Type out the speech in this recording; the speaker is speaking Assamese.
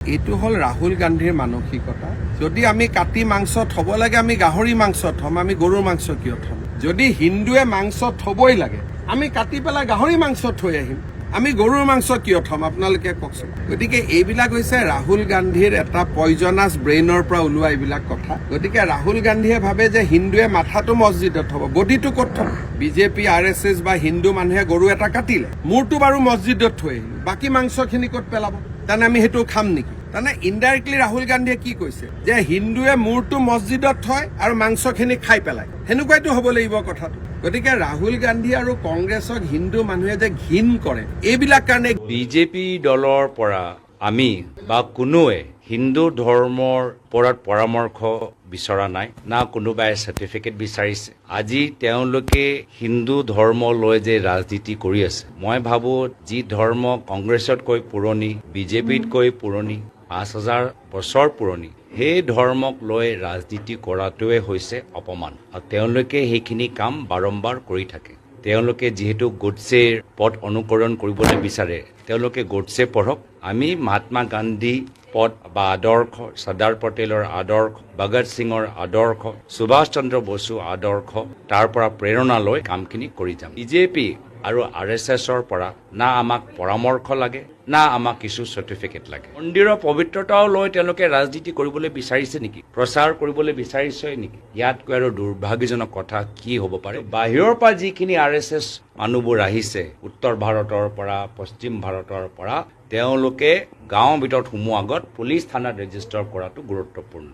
এইটো হল ৰাহুল গান্ধীৰ মানসিকতা। যদি আমি কাটি মাংস থব লাগে আমি গাহৰি মাংস থম, আমি গৰুৰ মাংস কিয় থম? যদি হিন্দুৱে মাংস থবই লাগে আমি কাটি পেলাই গাহৰি মাংস থৈ আহিম, আমি গৰুৰ মাংস কিয় থম? আপোনালোকে কওকচোন। গতিকে এইবিলাক হৈছে ৰাহুল গান্ধীৰ এটা পয়জনাছ ব্ৰেইনৰ পৰা ওলোৱা এইবিলাক কথা। গতিকে ৰাহুল গান্ধীয়ে ভাবে যে হিন্দুৱে মাথাটো মছজিদত থব, বডিটো ক'ত থব? বিজেপি RSS বা হিন্দু মানুহে গৰু এটা কাটিলে, মূৰটো বাৰু মছজিদত থৈ আহিলো, বাকী মাংসখিনি ক'ত পেলাব? তাৰমানে আমি সেইটো খাম নেকি? তাৰমানে ইনডাইৰেক্টলি ৰাহুল গান্ধীয়ে কি কৈছে যে হিন্দুৱে মূৰটো মছজিদত থয় আৰু মাংসখিনি খাই পেলায়, সেনেকুৱাইতো হ'ব লাগিব কথাটো। গতিকে ৰাহুল গান্ধী আৰু কংগ্ৰেছক হিন্দু মানুহে যে ঘিণ কৰে এইবিলাক কাৰণে বিজেপি দলৰ পৰা আমি বা কোনোৱে হিন্দু ধৰ্মৰ ওপৰত পৰামৰ্শ বিচৰা নাই, না কোনোবাই চাৰ্টিফিকেট বিচাৰিছে। আজি তেওঁলোকে হিন্দু ধৰ্ম লৈ যে ৰাজনীতি কৰি আছে, মই ভাবো যি ধৰ্ম কংগ্ৰেছতকৈ পুৰণি, বিজেপিতকৈ পুৰণি, 5000 বছৰ পুৰণি, সেই ধৰ্মক লৈ ৰাজনীতি কৰাটোৱে হৈছে অপমান। আৰু তেওঁলোকে সেইখিনি কাম বাৰম্বাৰ কৰি থাকে। তেওঁলোকে যিহেতু গোডছেৰ পথ অনুকৰণ কৰিবলৈ বিচাৰে, তেওঁলোকে গোডছে পঢ়ক। আমি মহাত্মা গান্ধী পথ বা আদৰ্শ, চৰ্দাৰ পটেলৰ আদৰ্শ, ভগত সিঙৰ আদৰ্শ, সুভাষ চন্দ্ৰ বসু আদৰ্শ, তাৰ পৰা প্ৰেৰণা লৈ কামখিনি কৰি যাম। বিজেপি আৰু RSSৰ পৰা না আমাক পৰামৰ্শ লাগে, না আমাক কিছু চাৰ্টিফিকেট লাগে। মন্দিৰৰ পবিত্ৰতাও লৈ তেওঁলোকে ৰাজনীতি কৰিবলৈ বিচাৰিছে নেকি? প্ৰচাৰ কৰিবলৈ বিচাৰিছে নেকি? ইয়াতকৈ আৰু দুৰ্ভাগ্যজনক কথা কি হ'ব পাৰে? বাহিৰৰ পৰা যিখিনি RSS মানুহবোৰ আহিছে, উত্তৰ ভাৰতৰ পৰা, পশ্চিম ভাৰতৰ পৰা, তেওঁলোকে গাঁৱৰ ভিতৰত সোমোৱাৰ আগত পুলিচ থানাত ৰেজিষ্টাৰ কৰাটো গুৰুত্বপূৰ্ণ।